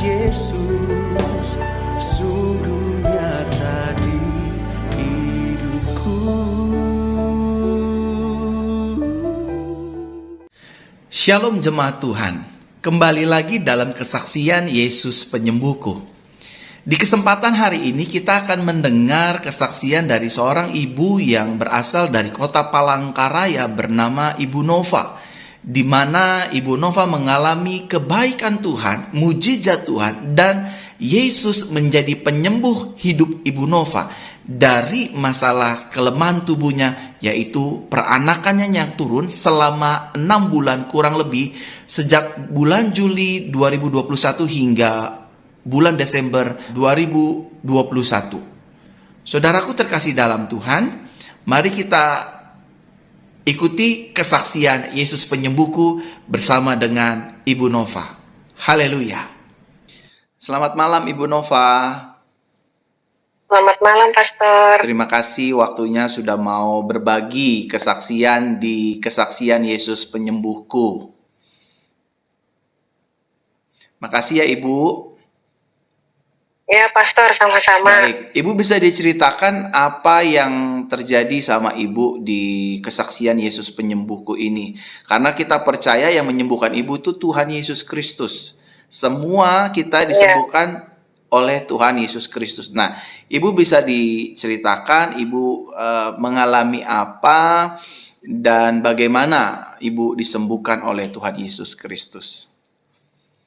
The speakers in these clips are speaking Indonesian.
Yesus sungguh nyata di hidupku. Shalom jemaat Tuhan, kembali lagi dalam kesaksian Yesus penyembuhku. Di kesempatan hari ini kita akan mendengar kesaksian dari seorang ibu yang berasal dari kota Palangkaraya bernama Ibu Nova, di mana Ibu Nova mengalami kebaikan Tuhan, mujizat Tuhan, dan Yesus menjadi penyembuh hidup Ibu Nova dari masalah kelemahan tubuhnya, yaitu peranakannya yang turun selama 6 bulan kurang lebih, sejak bulan Juli 2021 hingga bulan Desember 2021. Saudaraku terkasih dalam Tuhan, mari kita ikuti kesaksian Yesus penyembuhku bersama dengan Ibu Nova. Haleluya. Selamat malam Ibu Nova. Selamat malam, Pastor. Terima kasih waktunya sudah mau berbagi kesaksian di kesaksian Yesus penyembuhku. Makasih ya Ibu. Ya, Pastor, sama-sama. Baik, Ibu bisa diceritakan apa yang terjadi sama Ibu di kesaksian Yesus penyembuhku ini? Karena kita percaya yang menyembuhkan Ibu itu Tuhan Yesus Kristus. Semua kita disembuhkan oleh Tuhan Yesus Kristus. Nah, Ibu bisa diceritakan Ibu mengalami apa dan bagaimana Ibu disembuhkan oleh Tuhan Yesus Kristus?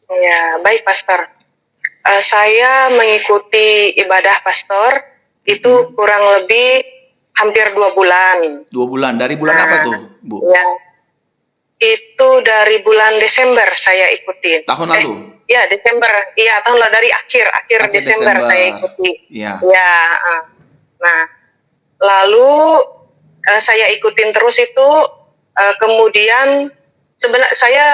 Ya, baik, Pastor. Saya mengikuti ibadah Pastor itu kurang lebih hampir 2 bulan. 2 bulan, dari bulan apa tuh, Bu? Ya, itu dari bulan Desember saya ikuti. Tahun lalu? Ya, Desember. Iya, tahun lalu, dari akhir Desember saya ikuti. Ya. Ya, nah, lalu saya ikutin terus itu, kemudian sebenarnya saya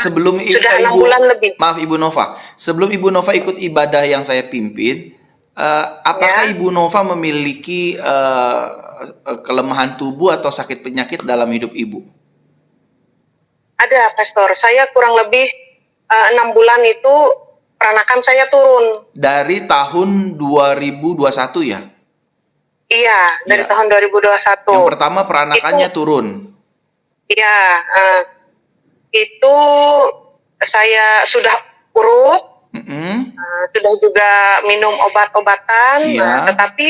sebelum sudah 6 bulan lebih. Maaf Ibu Nova, sebelum Ibu Nova ikut ibadah yang saya pimpin, apakah Ibu Nova memiliki kelemahan tubuh atau sakit penyakit dalam hidup Ibu? Ada, Pastor. Saya kurang lebih 6 bulan itu peranakan saya turun. Dari tahun 2021 ya? Iya, dari tahun 2021. Yang pertama peranakannya turun. Iya, itu saya sudah urut, sudah juga minum obat-obatan, tetapi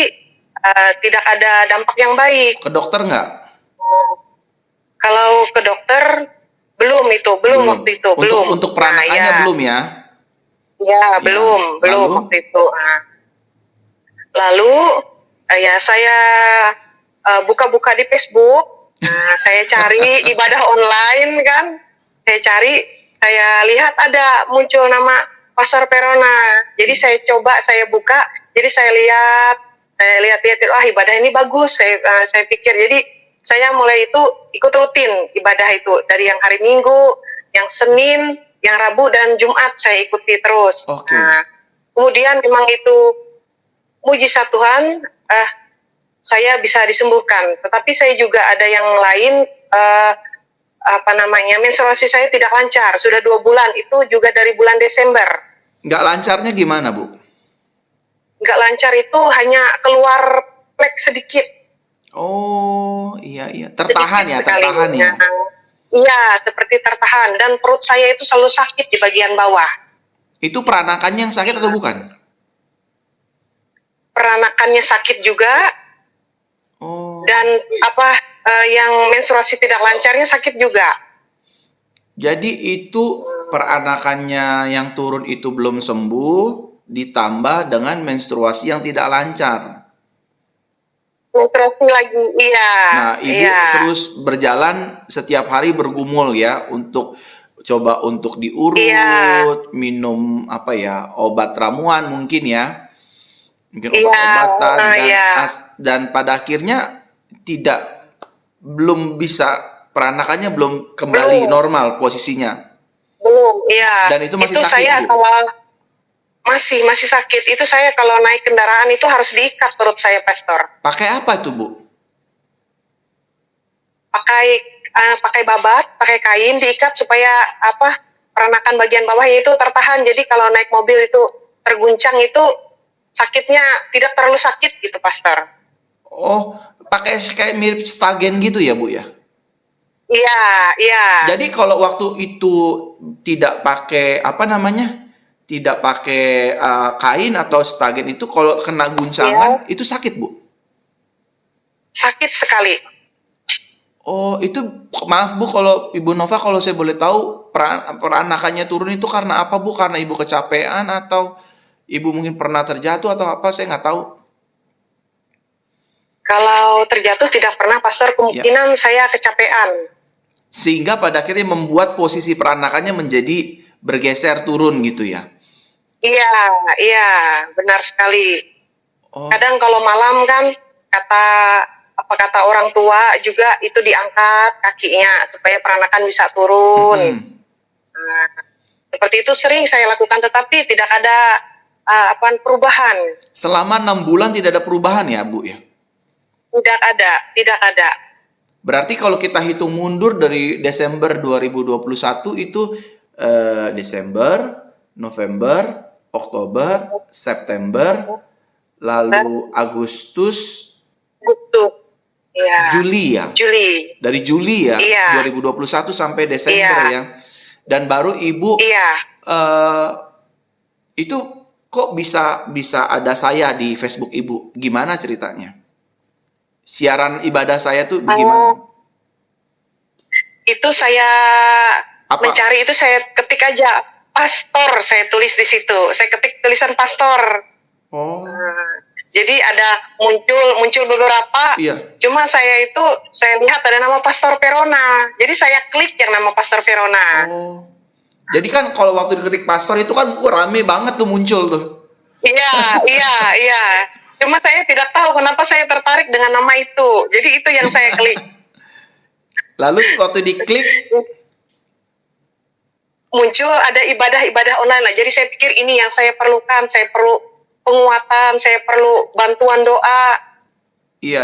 tidak ada dampak yang baik. Ke dokter nggak? Kalau ke dokter belum waktu itu, belum. Untuk peranakannya belum ya? Ya, belum waktu itu. Lalu ya saya buka-buka di Facebook, saya cari ibadah online kan. Saya lihat ada muncul nama Pastor Perona. Jadi saya buka, jadi saya lihat, ibadah ini bagus. Saya pikir, jadi saya mulai itu ikut rutin ibadah itu dari yang hari Minggu, yang Senin, yang Rabu dan Jumat saya ikuti terus. Kemudian memang itu mujizat Tuhan, saya bisa disembuhkan. Tetapi saya juga ada yang lain. Menstruasi saya tidak lancar, sudah 2 bulan, itu juga dari bulan Desember. Nggak lancarnya gimana, Bu? Nggak lancar itu hanya keluar plek sedikit. Oh, iya. Tertahan ya. Iya, seperti tertahan, dan perut saya itu selalu sakit di bagian bawah. Itu peranakannya yang sakit atau bukan? Peranakannya sakit juga. Dan yang menstruasi tidak lancarnya sakit juga. Jadi itu peranakannya yang turun itu belum sembuh, ditambah dengan menstruasi yang tidak lancar. Menstruasi lagi, iya. Nah, Ibu terus berjalan setiap hari bergumul ya, untuk diurut, minum obat ramuan mungkin ya. Mungkin obat-obatan dan pada akhirnya belum bisa, peranakannya belum kembali normal posisinya. Belum, iya. Dan itu masih sakit, saya Bu? Masih sakit. Itu saya kalau naik kendaraan itu harus diikat perut saya, Pastor. Pakai apa itu, Bu? Pakai babat, pakai kain diikat supaya peranakan bagian bawahnya itu tertahan. Jadi kalau naik mobil itu terguncang itu sakitnya tidak terlalu sakit gitu, Pastor. Oh, pakai kayak mirip stagen gitu ya, Bu ya? Iya, iya. Jadi kalau waktu itu tidak pakai apa namanya? Tidak pakai kain atau stagen itu kalau kena guncangan itu sakit, Bu? Sakit sekali. Oh, itu maaf Bu kalau Ibu Nova kalau saya boleh tahu peranakannya turun itu karena apa Bu? Karena Ibu kecapean atau Ibu mungkin pernah terjatuh atau apa? Saya nggak tahu. Kalau terjatuh tidak pernah, Pastor. Kemungkinan saya kecapean. Sehingga pada akhirnya membuat posisi peranakannya menjadi bergeser turun gitu ya? Iya, iya, benar sekali. Oh, Kadang kalau malam kan kata orang tua juga itu diangkat kakinya supaya peranakan bisa turun. Nah, seperti itu sering saya lakukan, tetapi tidak ada perubahan. selama 6 bulan tidak ada perubahan ya Bu ya? Tidak ada, tidak ada. Berarti kalau kita hitung mundur dari Desember 2021 itu Desember, November, Oktober, September, lalu Agustus, Ya. Juli ya. Juli. Dari Juli ya, Iya. 2021 sampai Desember Iya. ya. Dan baru Ibu Iya. itu kok bisa ada saya di Facebook Ibu? Gimana ceritanya? Siaran ibadah saya tuh bagaimana? Itu saya Apa? mencari itu saya ketik aja pastor, saya tulis di situ. Saya ketik tulisan pastor. Oh, Jadi ada muncul beberapa. iya. Cuma saya lihat ada nama Pastor Verona. Jadi saya klik yang nama Pastor Verona. Oh. Jadi kan kalau waktu diketik pastor itu kan rame banget tuh muncul tuh. Iya, iya. Cuma saya tidak tahu kenapa saya tertarik dengan nama itu. Jadi itu yang saya klik. Lalu waktu diklik, Muncul ada ibadah-ibadah online lah. Jadi saya pikir ini yang saya perlukan. Saya perlu penguatan, saya perlu bantuan doa. iya.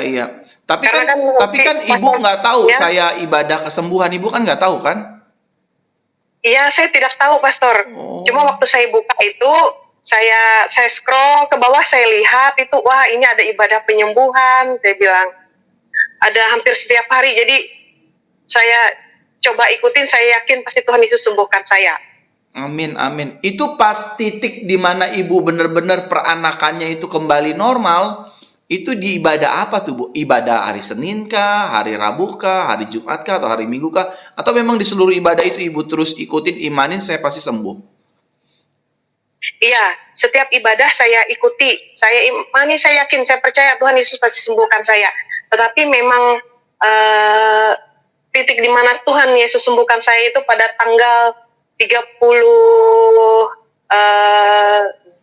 Tapi Karena kan Ibu pastor- nggak tahu ya. saya ibadah kesembuhan. Ibu kan nggak tahu kan? Iya, saya tidak tahu, Pastor. Oh. Cuma waktu saya buka itu, saya scroll ke bawah, saya lihat itu, wah ini ada ibadah penyembuhan. Saya bilang, ada hampir setiap hari. Jadi saya coba ikutin, saya yakin pasti Tuhan Yesus sembuhkan saya. Amin. Itu pas titik di mana Ibu benar-benar peranakannya itu kembali normal, itu di ibadah apa tuh Bu? Ibadah hari Senin kah, hari Rabu kah, hari Jumat kah, atau hari Minggu kah? Atau memang di seluruh ibadah itu Ibu terus ikutin, imanin, saya pasti sembuh? Iya, setiap ibadah saya ikuti. Saya imani, saya yakin, saya percaya Tuhan Yesus pasti sembuhkan saya. Tetapi memang titik di mana Tuhan Yesus sembuhkan saya itu pada tanggal 30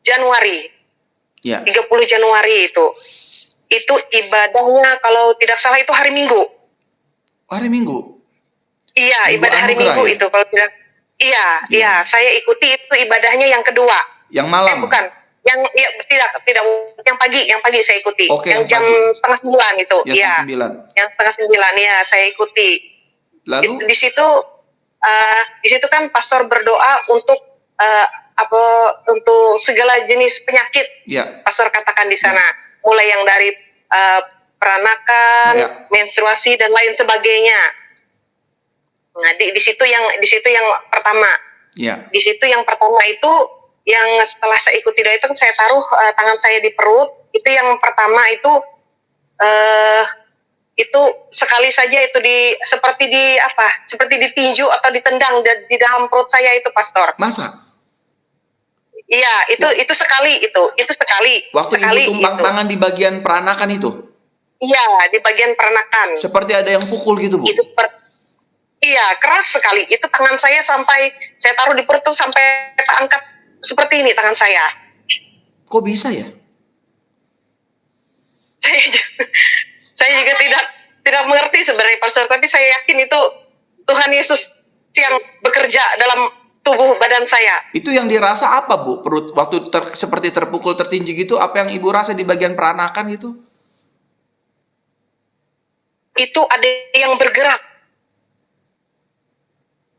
Januari. Ya. 30 Januari itu. Itu ibadahnya kalau tidak salah itu hari Minggu. Hari Minggu? Iya, Minggu ibadah hari Anugerah Minggu ya? itu kalau tidak. Iya, saya ikuti itu ibadahnya yang kedua. Yang malam? Bukan. Tidak yang pagi saya ikuti. Oke, yang jam pagi. 8:30 itu. Yang Iya. 9. Yang 8:30 ya, saya ikuti. Lalu? Di situ kan pastor berdoa untuk untuk segala jenis penyakit. Ya. Pastor katakan di sana, mulai yang dari peranakan, menstruasi dan lain sebagainya. Nah, di situ yang pertama. Ya. Di situ yang pertama itu yang setelah saya ikuti doa itu kan saya taruh tangan saya di perut. Itu yang pertama itu sekali saja itu seperti ditinju atau ditendang di dalam perut saya itu, Pastor. Masa? Iya, itu sekali. Waktu sekali Ibu tumpang tangan di bagian peranakan itu? Iya, di bagian peranakan. Seperti ada yang pukul gitu, Bu? Iya, keras sekali. Itu tangan saya sampai saya taruh di perut tuh sampai angkat seperti ini tangan saya. Kok bisa ya? Saya juga tidak mengerti sebenarnya, Pastor, tapi saya yakin itu Tuhan Yesus yang bekerja dalam tubuh badan saya. Itu yang dirasa apa, Bu? Perut waktu seperti terpukul, tertinju gitu, apa yang Ibu rasa di bagian peranakan itu? Itu ada yang bergerak.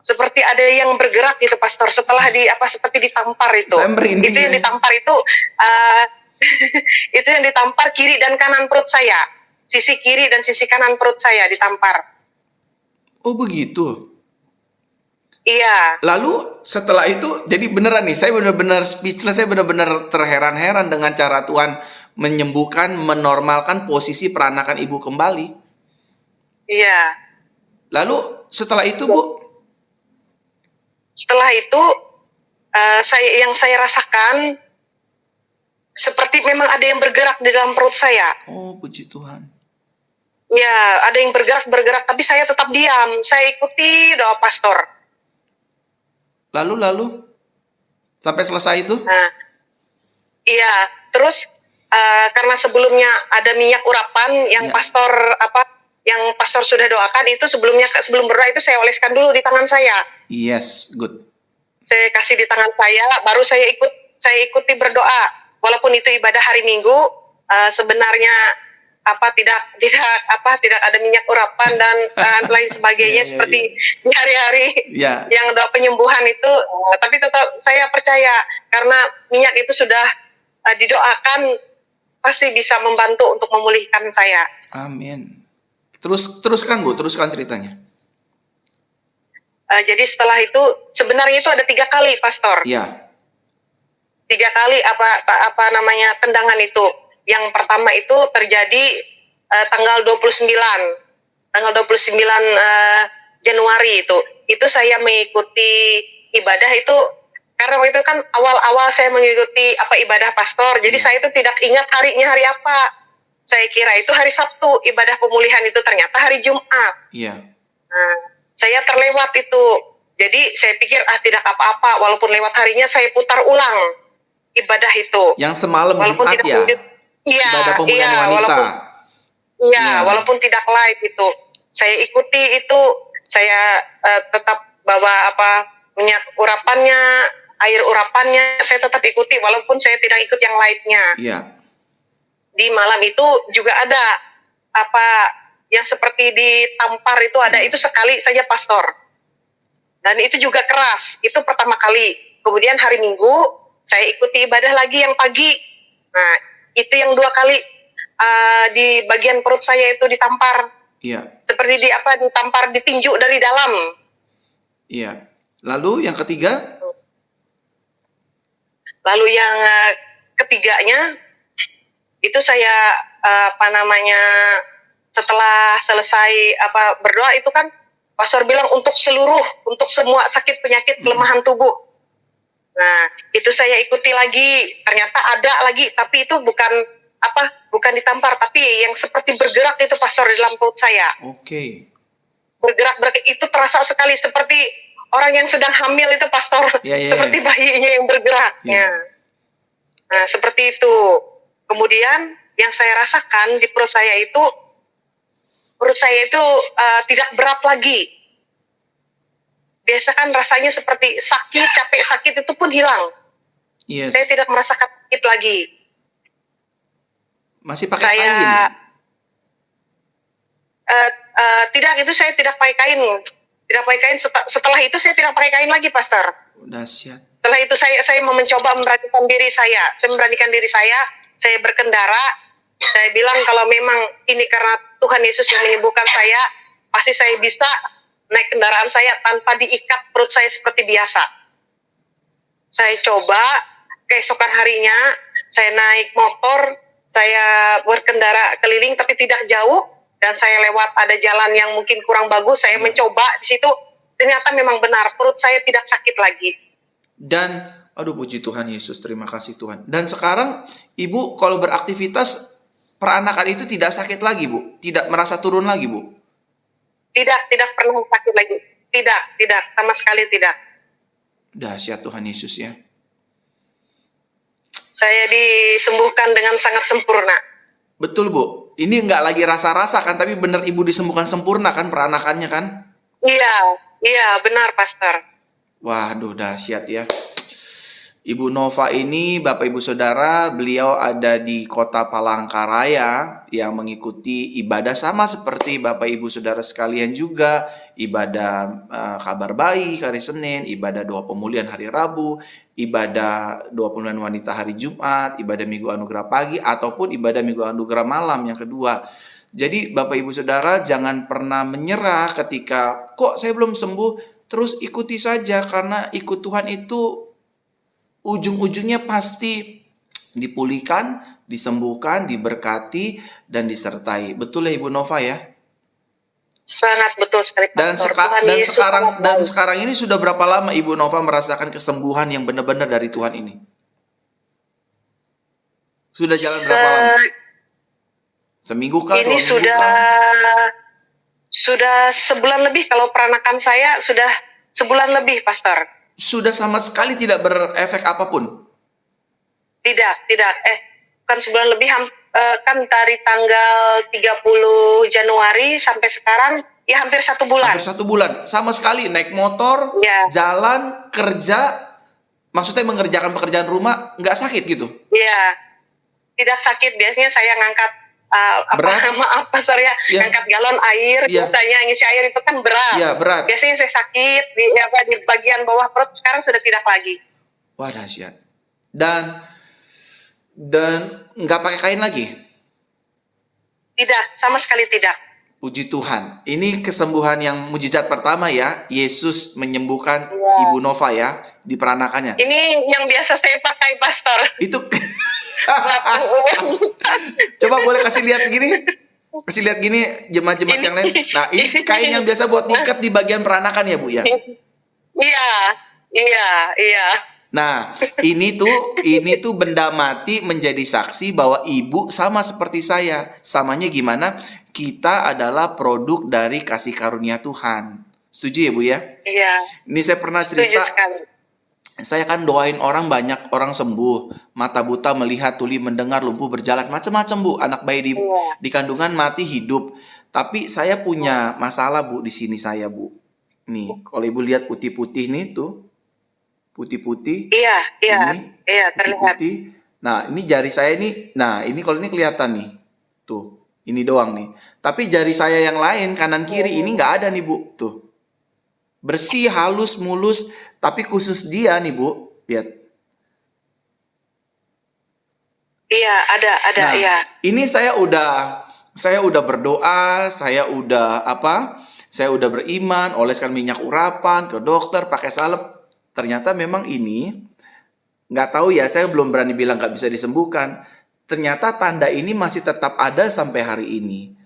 Seperti seperti ada yang bergerak gitu, Pastor. Setelah seperti ditampar itu. Saya merinding. Itu yang ditampar itu, itu yang ditampar kiri dan kanan perut saya. Sisi kiri dan sisi kanan perut saya ditampar. Oh begitu. Iya. Lalu setelah itu, jadi beneran nih, saya benar-benar speechless, saya benar-benar terheran-heran dengan cara Tuhan menyembuhkan, menormalkan posisi peranakan ibu kembali. Iya. Lalu setelah itu, Bu? Setelah itu, yang saya rasakan seperti memang ada yang bergerak di dalam perut saya. Oh, puji Tuhan. Ya, ada yang bergerak, tapi saya tetap diam. Saya ikuti doa pastor. Lalu sampai selesai itu? Nah, iya. Terus karena sebelumnya ada minyak urapan yang yang pastor sudah doakan, itu sebelum berdoa itu saya oleskan dulu di tangan saya. Yes, good. Saya kasih di tangan saya, baru saya ikuti berdoa. Walaupun itu ibadah hari Minggu, sebenarnya tidak ada minyak urapan dan lain sebagainya seperti di hari-hari yang doa penyembuhan itu, tapi tetap saya percaya karena minyak itu sudah didoakan pasti bisa membantu untuk memulihkan saya. Amin. Teruskan Bu, teruskan ceritanya. Jadi setelah itu sebenarnya itu ada 3 kali, Pastor. Iya. 3 kali tendangan itu. Yang pertama itu terjadi tanggal 29 Januari itu. Itu saya mengikuti ibadah itu karena waktu itu kan awal-awal saya mengikuti ibadah pastor. Jadi saya itu tidak ingat harinya hari apa. Saya kira itu hari Sabtu ibadah pemulihan itu, ternyata hari Jumat. Iya. Nah, saya terlewat itu. Jadi saya pikir tidak apa-apa, walaupun lewat harinya saya putar ulang ibadah itu. Yang semalam walaupun Jumat tidak ya? Ibadah pemulihan wanita. Walaupun tidak live itu. Saya ikuti itu, saya tetap bawa minyak urapannya, air urapannya, saya tetap ikuti walaupun saya tidak ikut yang live-nya. Iya. Di malam itu juga ada yang seperti ditampar itu ada, itu sekali saja pastor. Dan itu juga keras, itu pertama kali. Kemudian hari Minggu saya ikuti ibadah lagi yang pagi. Nah, itu yang 2 kali di bagian perut saya itu ditampar. Iya. Seperti ditampar ditinju dari dalam. Iya. Lalu yang ketiga? Lalu yang ketiganya itu saya setelah selesai berdoa itu kan pastor bilang untuk semua sakit penyakit kelemahan tubuh. Nah, itu saya ikuti lagi. Ternyata ada lagi, tapi itu bukan ditampar, tapi yang seperti bergerak itu pastor di dalam perut saya. Oke. Bergerak itu terasa sekali seperti orang yang sedang hamil itu pastor. Seperti bayinya yang bergerak. Nah, seperti itu. Kemudian yang saya rasakan di perut saya itu tidak berat lagi. Biasa kan rasanya seperti capek sakit itu pun hilang. Yes. Saya tidak merasakan sakit lagi. Masih pakai kain? Tidak, itu saya tidak pakai kain. Tidak pakai kain. Setelah itu saya tidak pakai kain lagi, pastor. Dahsyat. Setelah itu saya mencoba memberanikan diri saya. Saya berkendara. Saya bilang kalau memang ini karena Tuhan Yesus yang menyembuhkan saya, pasti saya bisa naik kendaraan saya tanpa diikat perut saya seperti biasa. Saya coba, keesokan harinya saya naik motor, saya berkendara keliling tapi tidak jauh, dan saya lewat ada jalan yang mungkin kurang bagus, saya mencoba di situ, ternyata memang benar perut saya tidak sakit lagi. Dan aduh puji Tuhan Yesus, terima kasih Tuhan. Dan sekarang Ibu kalau beraktivitas peranakan itu tidak sakit lagi, Bu? Tidak merasa turun lagi, Bu? Tidak pernah sakit lagi. Tidak, sama sekali tidak. Dahsyat Tuhan Yesus ya. Saya disembuhkan dengan sangat sempurna. Betul, Bu. Ini nggak lagi rasa-rasa kan, tapi benar Ibu disembuhkan sempurna kan peranakannya kan? Iya, benar, pastor. Waduh, dahsyat ya. Ibu Nova ini, Bapak Ibu Saudara, beliau ada di kota Palangkaraya yang mengikuti ibadah sama seperti Bapak Ibu Saudara sekalian juga. Ibadah kabar baik hari Senin, ibadah doa pemulihan hari Rabu, ibadah doa pemulihan wanita hari Jumat, ibadah Minggu Anugerah pagi, ataupun ibadah Minggu Anugerah malam yang kedua. Jadi Bapak Ibu Saudara jangan pernah menyerah ketika kok saya belum sembuh, terus ikuti saja karena ikut Tuhan itu ujung-ujungnya pasti dipulihkan, disembuhkan, diberkati, dan disertai. Betul ya Ibu Nova ya? Sangat betul sekali, Pastor. Tuhan Yesus sangat baik. Sekarang ini sudah berapa lama Ibu Nova merasakan kesembuhan yang benar-benar dari Tuhan ini? Sudah jalan berapa lama? Seminggu kah? Ini sudah sebulan lebih. Kalau peranakan saya sudah sebulan lebih, Pastor. Sudah sama sekali tidak berefek apapun? Tidak. Bukan sebulan lebih, kan dari tanggal 30 Januari sampai sekarang, ya hampir 1 bulan. Hampir 1 bulan, sama sekali naik motor, ya. Jalan, kerja, maksudnya mengerjakan pekerjaan rumah, nggak sakit gitu? Iya, tidak sakit. Biasanya saya ngangkat, maaf Pastor ya, ngangkat galon air, biasanya ngisi air itu kan berat. Iya, berat. Biasanya saya sakit di bagian bawah perut, sekarang sudah tidak lagi. Wah, dahsyat. Dan nggak pakai kain lagi? Tidak, sama sekali tidak. Puji Tuhan. Ini kesembuhan yang mujizat pertama ya. Yesus menyembuhkan Ibu Nova ya di peranakannya. Ini yang biasa saya pakai, Pastor. Itu coba boleh kasih lihat gini jemaat-jemaat yang lain. Nah, ini kain yang biasa buat diikat di bagian peranakan ya Bu ya? Iya. Nah, ini tuh benda mati menjadi saksi bahwa Ibu sama seperti saya. Samanya gimana? Kita adalah produk dari kasih karunia Tuhan. Setuju ya Bu ya? Iya. Ini saya pernah cerita. Sekali. Saya kan doain orang, banyak orang sembuh, mata buta melihat, tuli mendengar, lumpuh berjalan, macam-macam Bu. Anak bayi di kandungan mati hidup. Tapi saya punya masalah Bu di sini saya Bu. Nih, kalau Ibu lihat putih-putih nih tuh, putih-putih. Iya, Terlihat. terlihat. Nah, ini jari saya ini, nah ini kalau ini kelihatan nih, tuh, ini doang nih. Tapi jari saya yang lain kanan kiri ini nggak ada nih Bu, tuh. Bersih, halus, mulus. Tapi khusus dia nih Bu, lihat. Iya, ada, nah, iya. Ini saya udah berdoa, saya udah beriman, oleskan minyak urapan, ke dokter, pakai salep. Ternyata memang ini, nggak tahu ya, saya belum berani bilang nggak bisa disembuhkan. Ternyata tanda ini masih tetap ada sampai hari ini.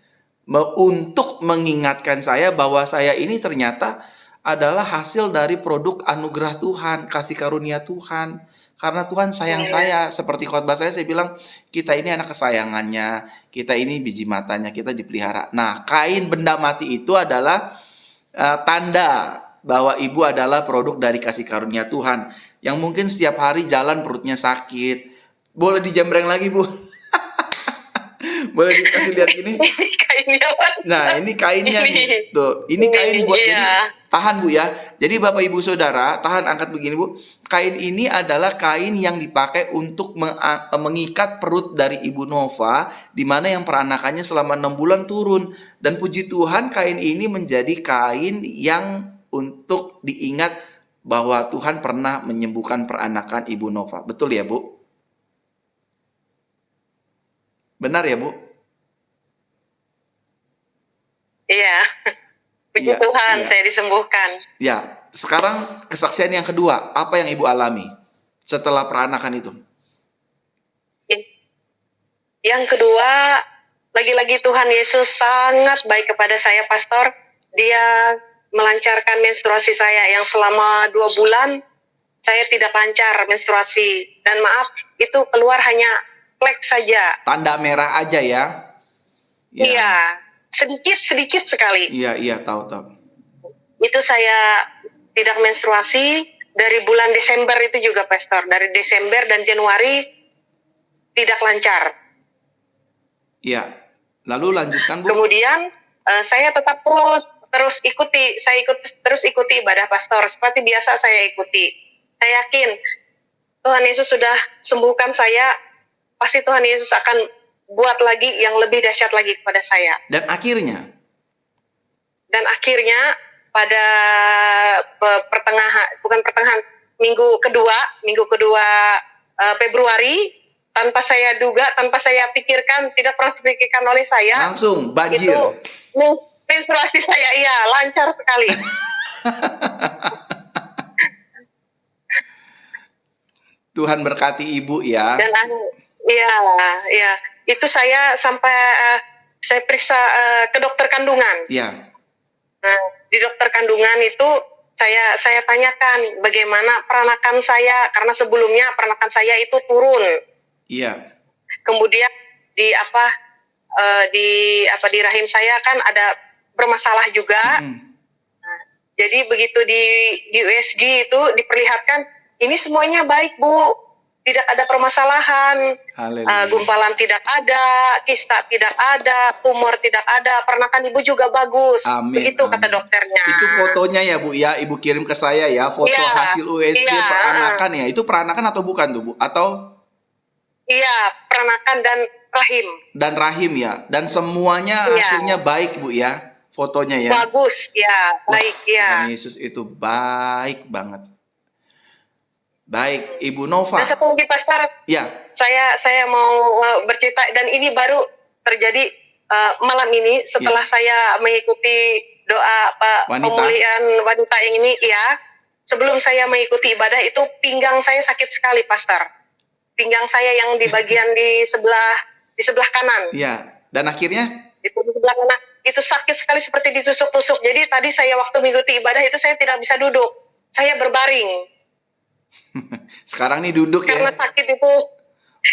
Untuk mengingatkan saya bahwa saya ini ternyata adalah hasil dari produk anugerah Tuhan, kasih karunia Tuhan. Karena Tuhan sayang saya, seperti khotbah saya bilang, kita ini anak kesayangannya, kita ini biji matanya, kita dipelihara. Nah, kain benda mati itu adalah tanda bahwa Ibu adalah produk dari kasih karunia Tuhan. Yang mungkin setiap hari jalan perutnya sakit. Boleh dijembreng lagi Bu? Boleh dikasih lihat gini? Nah, ini kainnya nih. Tuh, ini kain buat jadi tahan Bu ya. Jadi Bapak Ibu Saudara, tahan, angkat begini Bu. Kain ini adalah kain yang dipakai untuk mengikat perut dari Ibu Nova, di mana yang peranakannya selama 6 bulan turun. Dan puji Tuhan, kain ini menjadi kain yang untuk diingat bahwa Tuhan pernah menyembuhkan peranakan Ibu Nova. Betul ya Bu? Benar ya Bu? Iya. Puji Tuhan, saya disembuhkan. Ya, sekarang kesaksian yang kedua, apa yang Ibu alami setelah peranakan itu? Yang kedua, lagi-lagi Tuhan Yesus sangat baik kepada saya, Pastor. Dia melancarkan menstruasi saya yang selama 2 bulan saya tidak lancar menstruasi. Dan maaf, itu keluar hanya flek saja. Tanda merah aja ya? Iya. Sedikit sekali. Iya, tahu. Itu saya tidak menstruasi dari bulan Desember itu juga, Pastor. Dari Desember dan Januari tidak lancar. Iya. Lalu lanjutkan Bu. Kemudian saya tetap terus ikuti ibadah Pastor seperti biasa saya ikuti. Saya yakin Tuhan Yesus sudah sembuhkan saya, pasti Tuhan Yesus akan buat lagi yang lebih dahsyat lagi kepada saya. Dan akhirnya pada minggu kedua Februari, tanpa saya duga, tanpa saya pikirkan, tidak pernah terpikirkan oleh saya, langsung banjir. itu menstruasi saya lancar sekali. Tuhan berkati Ibu ya. Dan itu saya sampai saya periksa ke dokter kandungan. Iya. Nah, di dokter kandungan itu saya tanyakan bagaimana peranakan saya, karena sebelumnya peranakan saya itu turun. Iya. Kemudian di rahim saya kan ada bermasalah juga. Nah, jadi begitu di USG itu diperlihatkan ini semuanya baik, Bu. Tidak ada permasalahan. Gumpalan tidak ada, kista tidak ada, tumor tidak ada, peranakan Ibu juga bagus. Amin, begitu kata dokternya. Itu fotonya ya, Bu ya. Ibu kirim ke saya ya, foto hasil USG peranakan ya. Itu peranakan atau bukan tuh, Bu? Atau Iya, peranakan dan rahim. Dan rahim ya. Dan semuanya hasilnya baik, Bu ya. Fotonya ya. Bagus, ya, baik ya. Tuhan Yesus itu baik banget. Baik, Ibu Nova. Dan satu lagi, Pastor. Ya. Saya mau bercerita, dan ini baru terjadi malam ini setelah saya mengikuti doa pemulihan wanita yang ini. Ya, sebelum saya mengikuti ibadah itu pinggang saya sakit sekali, Pastor. Pinggang saya yang di bagian di sebelah kanan. Iya. Dan akhirnya? Itu di sebelah kanan. Itu sakit sekali seperti ditusuk-tusuk. Jadi tadi saya waktu mengikuti ibadah itu saya tidak bisa duduk. Saya berbaring. Sekarang nih duduk karena sakit itu,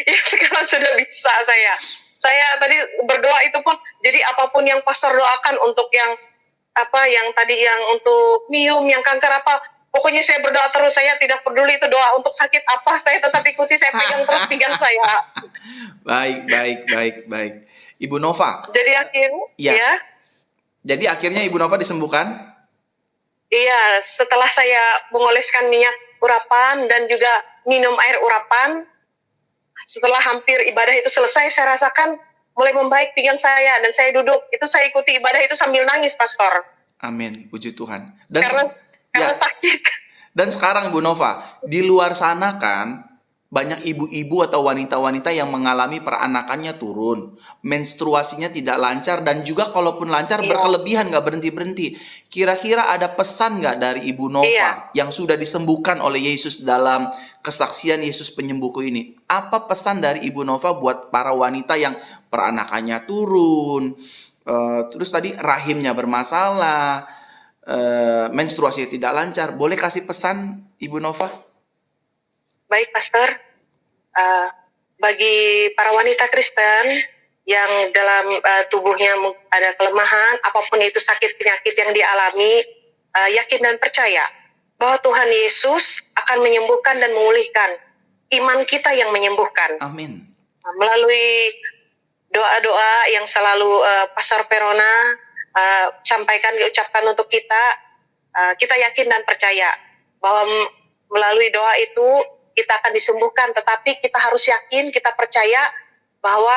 ya sekarang sudah bisa saya. Saya tadi berdoa itu pun, jadi apapun yang pastor doakan untuk yang untuk miom, yang kanker pokoknya saya berdoa terus. Saya tidak peduli itu doa untuk sakit apa, saya tetap ikuti, saya pegang terus pinggang saya. Baik. Ibu Nova. Jadi akhirnya, Jadi akhirnya Ibu Nova disembuhkan? Iya, setelah saya mengoleskan minyak urapan dan juga minum air urapan, setelah hampir ibadah itu selesai, saya rasakan mulai membaik pinggang saya, dan saya duduk. Itu saya ikuti ibadah itu sambil nangis, Pastor. Amin, puji Tuhan. Karena sakit. Dan sekarang Ibu Nova, di luar sana kan banyak ibu-ibu atau wanita-wanita yang mengalami peranakannya turun, menstruasinya tidak lancar, dan juga kalaupun lancar berkelebihan, nggak berhenti-berhenti. Kira-kira ada pesan nggak dari Ibu Nova yang sudah disembuhkan oleh Yesus dalam kesaksian Yesus penyembuhku ini? Apa pesan dari Ibu Nova buat para wanita yang peranakannya turun, terus tadi rahimnya bermasalah, menstruasi tidak lancar? Boleh kasih pesan, Ibu Nova? Baik, Pastor. Bagi para wanita Kristen yang dalam tubuhnya ada kelemahan, apapun itu sakit penyakit yang dialami, yakin dan percaya bahwa Tuhan Yesus akan menyembuhkan dan memulihkan. Iman kita yang menyembuhkan. Amin. Melalui doa-doa yang selalu Pastor Verona sampaikan, ucapkan untuk kita, kita yakin dan percaya bahwa melalui doa itu kita akan disembuhkan, tetapi kita harus yakin, kita percaya bahwa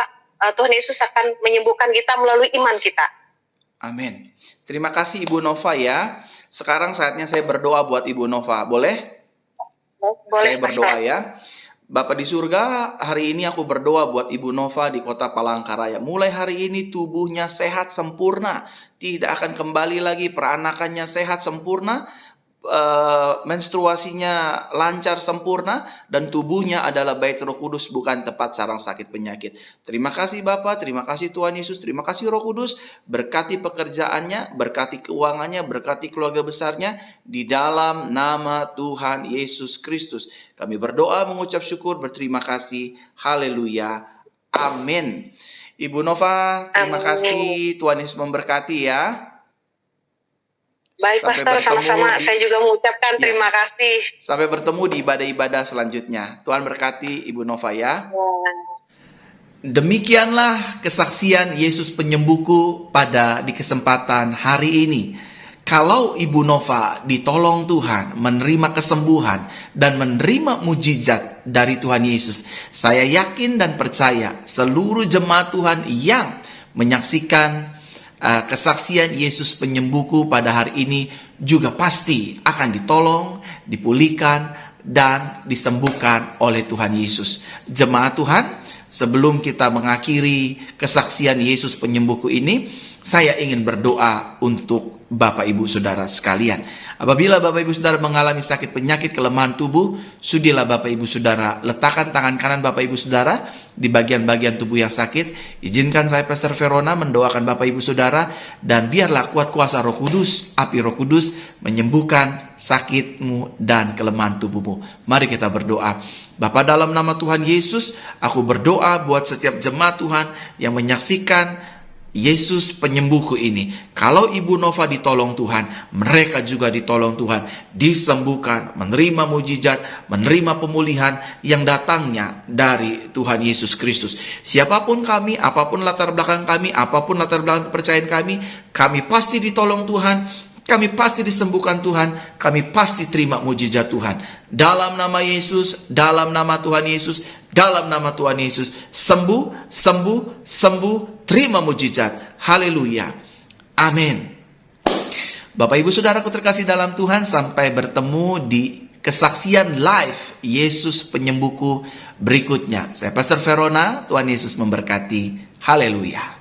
Tuhan Yesus akan menyembuhkan kita melalui iman kita. Amin. Terima kasih Ibu Nova ya. Sekarang saatnya saya berdoa buat Ibu Nova. Boleh? Boleh, saya berdoa ya. Bapa di surga, hari ini aku berdoa buat Ibu Nova di kota Palangkaraya. Mulai hari ini tubuhnya sehat sempurna. Tidak akan kembali lagi, peranakannya sehat sempurna, menstruasinya lancar sempurna, dan tubuhnya adalah bait Roh Kudus, bukan tempat sarang sakit penyakit. Terima kasih Bapak, terima kasih Tuhan Yesus, terima kasih Roh Kudus. Berkati pekerjaannya, berkati keuangannya, berkati keluarga besarnya, di dalam nama Tuhan Yesus Kristus kami berdoa, mengucap syukur, berterima kasih. Haleluya, amin. Ibu Nova, terima kasih. Tuhan Yesus memberkati ya. Baik, Pastor, sama-sama. Saya juga mengucapkan terima kasih. Sampai bertemu di ibadah-ibadah selanjutnya. Tuhan berkati Ibu Nova ya. Demikianlah kesaksian Yesus penyembuhku di kesempatan hari ini. Kalau Ibu Nova ditolong Tuhan, menerima kesembuhan, dan menerima mujizat dari Tuhan Yesus, saya yakin dan percaya seluruh jemaat Tuhan yang menyaksikan kesaksian Yesus penyembuhku pada hari ini juga pasti akan ditolong, dipulihkan, dan disembuhkan oleh Tuhan Yesus. Jemaat Tuhan, sebelum kita mengakhiri kesaksian Yesus penyembuhku ini, saya ingin berdoa untuk Bapak Ibu Saudara sekalian. Apabila Bapak Ibu Saudara mengalami sakit penyakit kelemahan tubuh, sudilah Bapak Ibu Saudara letakkan tangan kanan Bapak Ibu Saudara di bagian-bagian tubuh yang sakit. Izinkan saya Pastor Verona mendoakan Bapak Ibu Saudara, dan biarlah kuat kuasa Roh Kudus, api Roh Kudus menyembuhkan sakitmu dan kelemahan tubuhmu. Mari kita berdoa. Bapa, dalam nama Tuhan Yesus, aku berdoa buat setiap jemaat Tuhan yang menyaksikan Yesus penyembuhku ini. Kalau Ibu Nova ditolong Tuhan, mereka juga ditolong Tuhan, disembuhkan, menerima mujizat, menerima pemulihan yang datangnya dari Tuhan Yesus Kristus. Siapapun kami, apapun latar belakang kami, apapun latar belakang kepercayaan kami pasti ditolong Tuhan, kami pasti disembuhkan Tuhan, kami pasti terima mujizat Tuhan. Dalam nama Yesus, dalam nama Tuhan Yesus, dalam nama Tuhan Yesus, sembuh, sembuh, sembuh, terima mujizat. Haleluya. Amin. Bapak Ibu Saudaraku terkasih dalam Tuhan, sampai bertemu di kesaksian live Yesus penyembuhku berikutnya. Saya Pastor Verona, Tuhan Yesus memberkati. Haleluya.